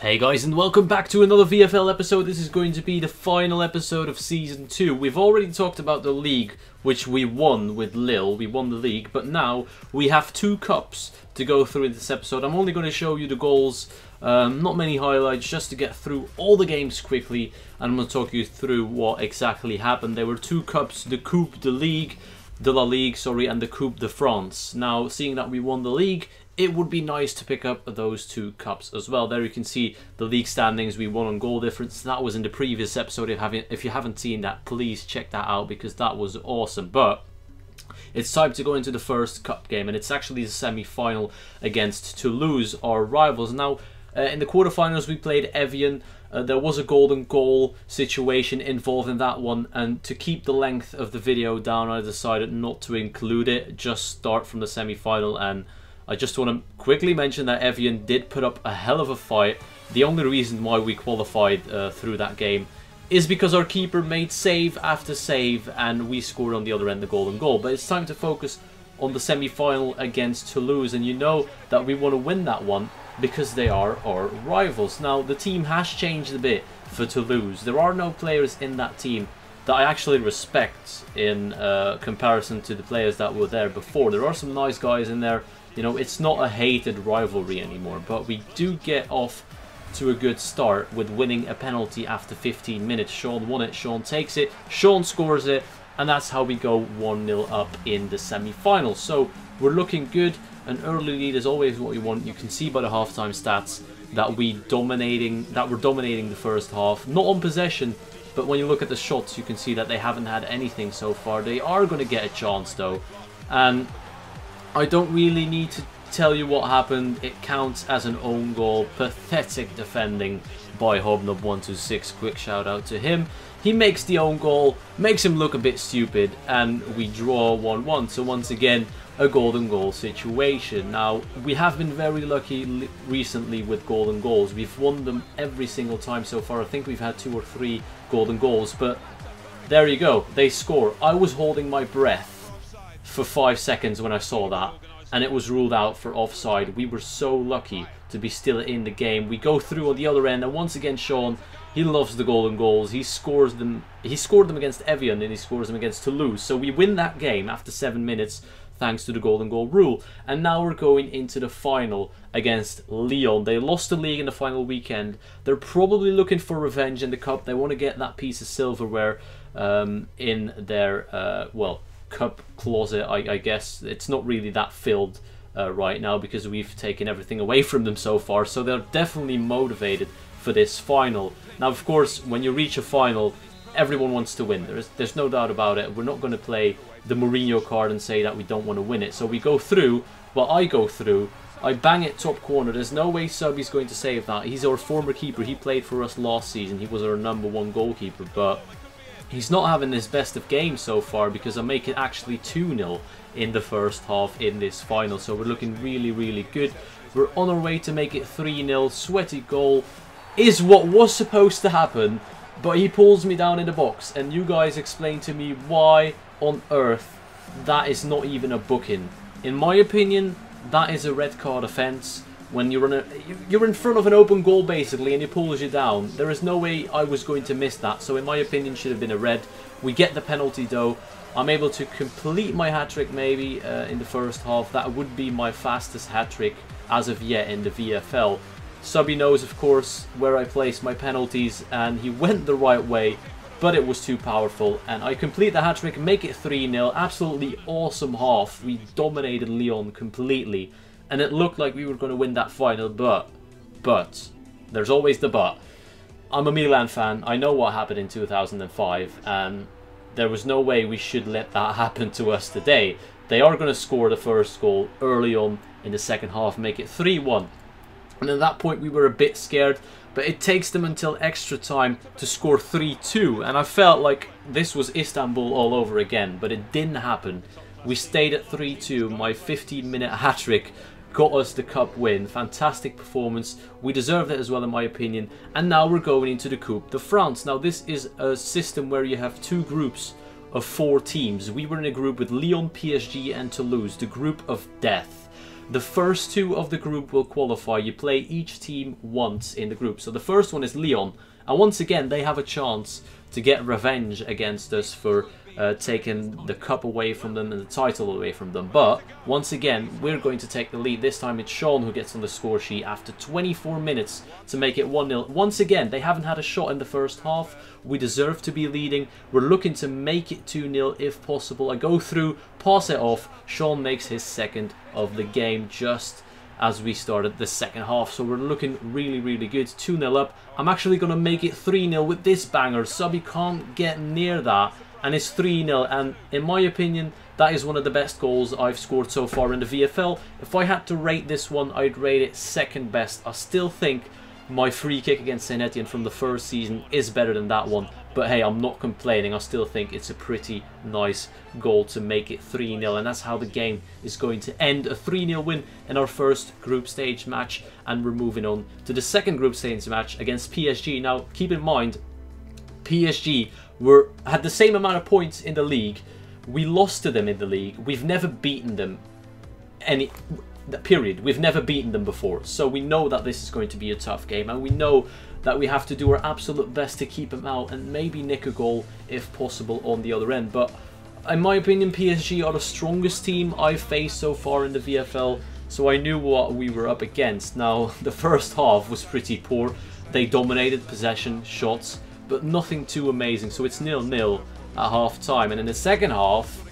Hey guys, and welcome back to another VFL episode. This is going to be the final episode of Season 2. We've already talked about the League, which we won with Lille. We won the League, but now we have two cups to go through in this episode. I'm only going to show you the goals, not many highlights, just to get through all the games quickly. And I'm going to talk you through what exactly happened. There were two cups, the Coupe de la Ligue, and the Coupe de France. Now, seeing that we won the League, it would be nice to pick up those two cups as well. There you can see the league standings. We won on goal difference. That was in the previous episode. If you haven't seen that, please check that out because that was awesome. But it's time to go into the first cup game, and it's actually the semi-final against Toulouse, our rivals. Now, in the quarterfinals, we played Evian. There was a golden goal situation involved in that one, and to keep the length of the video down, I decided not to include it. Just start from the semi-final, and I just want to quickly mention that Evian did put up a hell of a fight. The only reason why we qualified through that game is because our keeper made save after save and we scored on the other end the golden goal. But it's time to focus on the semi-final against Toulouse, and you know that we want to win that one because they are our rivals. Now, the team has changed a bit for Toulouse. There are no players in that team that I actually respect in comparison to the players that were there before. There are some nice guys in there. You know, it's not a hated rivalry anymore, but we do get off to a good start with winning a penalty after 15 minutes. Sean won it, Sean takes it, Sean scores it, and that's how we go 1-0 up in the semi-final. So we're looking good. An early lead is always what you want. You can see by the halftime stats that we're dominating the first half. Not on possession, but when you look at the shots, you can see that they haven't had anything so far. They are going to get a chance though, and I don't really need to tell you what happened. It counts as an own goal. Pathetic defending by Hobnob126. Quick shout out to him. He makes the own goal, makes him look a bit stupid, and we draw 1-1. So once again, a golden goal situation. Now, we have been very lucky recently with golden goals. We've won them every single time so far. I think we've had 2 or 3 golden goals, but there you go. They score. I was holding my breath for 5 seconds when I saw that, and it was ruled out for offside. We were so lucky to be still in the game. We go through on the other end, and once again Sean, he loves the golden goals. He scores them. He scored them against Evian, and he scores them against Toulouse. So we win that game after 7 minutes thanks to the golden goal rule. And now we're going into the final against Lyon. They lost the league in the final weekend. They're probably looking for revenge in the cup. They want to get that piece of silverware in their cup closet, I guess. It's not really that filled right now because we've taken everything away from them so far, so they're definitely motivated for this final. Now, of course, when you reach a final, everyone wants to win. There's no doubt about it. We're not going to play the Mourinho card and say that we don't want to win it. So we go through. Well, I go through. I bang it top corner. There's no way Subby's going to save that. He's our former keeper. He played for us last season. He was our #1 goalkeeper, but he's not having his best of games so far because I make it actually 2-0 in the first half in this final. So we're looking really, really good. We're on our way to make it 3-0. Sweaty goal is what was supposed to happen, but he pulls me down in the box. And you guys explain to me why on earth that is not even a booking. In my opinion, that is a red card offence. When you're in front of an open goal basically and he pulls you down, there is no way I was going to miss that. So in my opinion, should have been a red. We get the penalty though. I'm able to complete my hat-trick maybe in the first half. That would be my fastest hat-trick as of yet in the VFL. Subby knows, of course, where I place my penalties, and he went the right way, but it was too powerful. And I complete the hat-trick, make it 3-0. Absolutely awesome half. We dominated Lyon completely. And it looked like we were going to win that final, but, there's always the but. I'm a Milan fan. I know what happened in 2005, and there was no way we should let that happen to us today. They are going to score the first goal early on in the second half, make it 3-1. And at that point, we were a bit scared, but it takes them until extra time to score 3-2. And I felt like this was Istanbul all over again, but it didn't happen. We stayed at 3-2. My 15-minute hat-trick got us the cup win. Fantastic performance. We deserved it as well in my opinion. And now we're going into the Coupe de France. Now this is a system where you have 2 groups of 4 teams. We were in a group with Lyon, PSG and Toulouse, the group of death. The first two of the group will qualify. You play each team once in the group. So the first one is Lyon. And once again, they have a chance to get revenge against us for taking the cup away from them and the title away from them. But once again, we're going to take the lead. This time it's Sean who gets on the score sheet after 24 minutes to make it 1-0. Once again, they haven't had a shot in the first half. We deserve to be leading. We're looking to make it 2-0 if possible. I go through, pass it off. Sean makes his second of the game just as we started the second half. So we're looking really, really good. 2-0 up. I'm actually going to make it 3-0 with this banger. Subby can't get near that. And it's 3-0, and in my opinion, that is one of the best goals I've scored so far in the VFL. If I had to rate this one, I'd rate it second best. I still think my free kick against Saint Etienne from the first season is better than that one. But hey, I'm not complaining. I still think it's a pretty nice goal to make it 3-0. And that's how the game is going to end. A 3-0 win in our first group stage match. And we're moving on to the second group stage match against PSG. Now, keep in mind, PSG had the same amount of points in the league. We lost to them in the league. We've never beaten them period. We've never beaten them before. So we know that this is going to be a tough game, and we know that we have to do our absolute best to keep them out and maybe nick a goal if possible on the other end. But in my opinion, PSG are the strongest team I've faced so far in the VFL, so I knew what we were up against. Now, the first half was pretty poor. They dominated possession, shots, but nothing too amazing. So it's 0-0 at half time. And in the second half,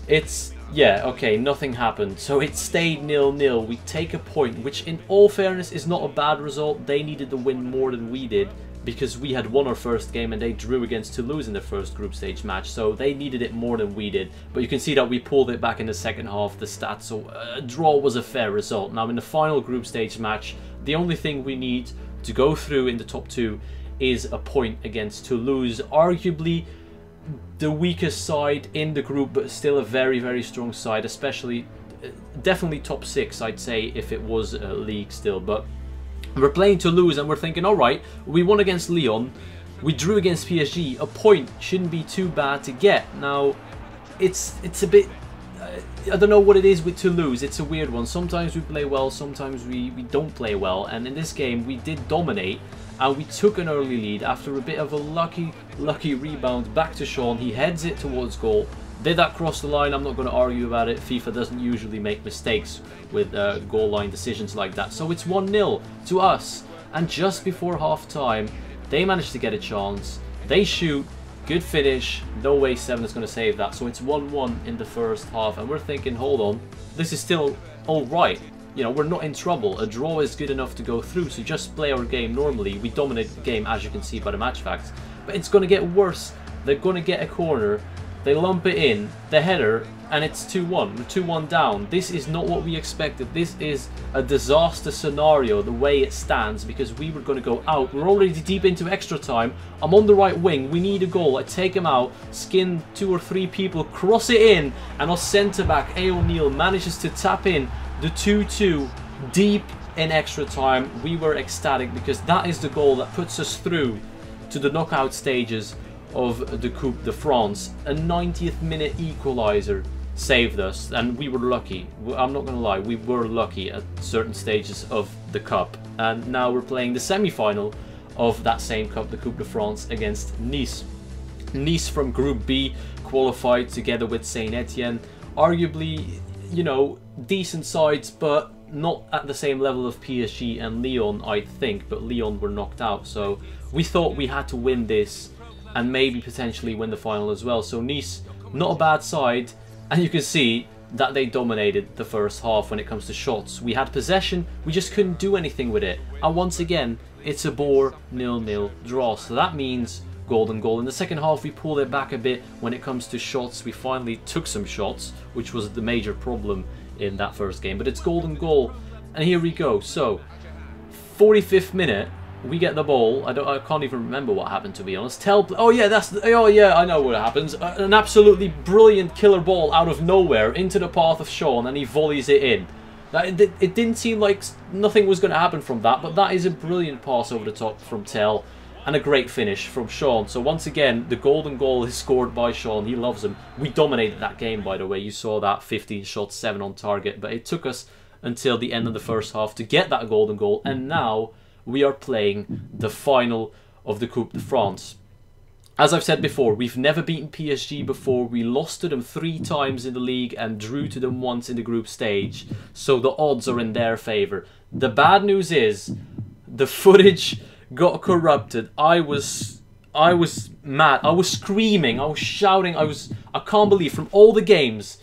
it's, yeah, okay, nothing happened. So it stayed 0-0. We take a point, which in all fairness is not a bad result. They needed the win more than we did, because we had won our first game and they drew against Toulouse in their first group stage match. So they needed it more than we did. But you can see that we pulled it back in the second half, the stats. So a draw was a fair result. Now in the final group stage match, the only thing we need to go through in the top two is a point against Toulouse, arguably the weakest side in the group, but still a very, very strong side, especially definitely top 6, I'd say, if it was a league still. But we're playing Toulouse and we're thinking, all right, we won against Lyon, we drew against PSG, a point shouldn't be too bad to get. Now it's a bit, I don't know what it is with Toulouse. It's a weird one. Sometimes we play well, sometimes we don't play well, and in this game we did dominate. And we took an early lead after a bit of a lucky rebound back to Sean. He heads it towards goal. Did that cross the line? I'm not going to argue about it. FIFA doesn't usually make mistakes with goal line decisions like that. So it's 1-0 to us. And just before half time, they managed to get a chance. They shoot. Good finish. No way 7 is going to save that. So it's 1-1 in the first half. And we're thinking, hold on, this is still alright. You know, we're not in trouble. A draw is good enough to go through, so just play our game normally. We dominate the game, as you can see by the match facts. But it's going to get worse. They're going to get a corner. They lump it in, the header, and it's 2-1. We're 2-1 down. This is not what we expected. This is a disaster scenario, the way it stands, because we were going to go out. We're already deep into extra time. I'm on the right wing. We need a goal. I take him out, skin 2 or 3 people, cross it in, and our centre-back, A. O'Neill, manages to tap in the 2-2 deep in extra time. We were ecstatic because that is the goal that puts us through to the knockout stages of the Coupe de France. A 90th minute equaliser saved us, and we were lucky. I'm not gonna lie, we were lucky at certain stages of the cup. And now we're playing the semi-final of that same cup, the Coupe de France, against Nice. Nice from Group B qualified together with Saint Etienne. Arguably, you know, decent sides, but not at the same level of PSG and Lyon, I think. But Lyon were knocked out, so we thought we had to win this and maybe potentially win the final as well. So Nice, not a bad side, and you can see that they dominated the first half when it comes to shots. We had possession, we just couldn't do anything with it. And once again, it's a bore 0-0 draw. So that means golden goal. In the second half, we pulled it back a bit when it comes to shots. We finally took some shots, which was the major problem in that first game. But it's golden goal, and here we go. So 45th minute, we get the ball. I can't even remember what happened, to be honest. Oh yeah, I know what happens. An absolutely brilliant killer ball out of nowhere into the path of Sean, and he volleys it in. It didn't seem like nothing was going to happen from that, but that is a brilliant pass over the top from Tell. And a great finish from Sean. So once again, the golden goal is scored by Sean. He loves him. We dominated that game, by the way. You saw that, 15 shots, 7 on target. But it took us until the end of the first half to get that golden goal. And now we are playing the final of the Coupe de France. As I've said before, we've never beaten PSG before. We lost to them 3 times in the league and drew to them once in the group stage. So the odds are in their favour. The bad news is the footage got corrupted. I was mad. I was screaming. I was shouting. I can't believe from all the games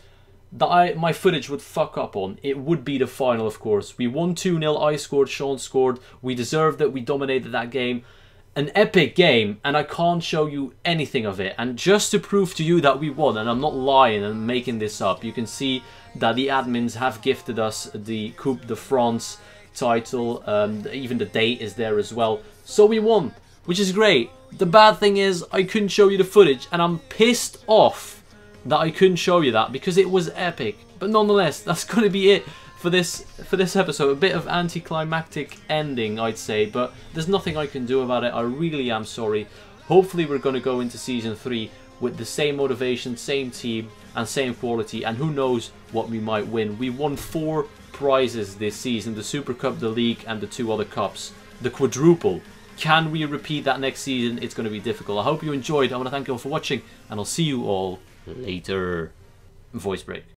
that my footage would fuck up on, it would be the final, of course. We won 2-0. I scored. Sean scored. We deserved it. We dominated that game. An epic game, and I can't show you anything of it. And just to prove to you that we won, and I'm not lying and making this up, you can see that the admins have gifted us the Coupe de France title. Even the date is there as well. So we won, which is great. The bad thing is I couldn't show you the footage, and I'm pissed off that I couldn't show you that because it was epic. But nonetheless, that's going to be it for this episode. A bit of anticlimactic ending, I'd say, but there's nothing I can do about it. I really am sorry. Hopefully we're going to go into Season 3 with the same motivation, same team, and same quality, and who knows what we might win. We won 4 prizes this season, the Super Cup, the League, and the 2 other cups. The quadruple. Can we repeat that next season? It's going to be difficult. I hope you enjoyed. I want to thank you all for watching, and I'll see you all later. Voice break.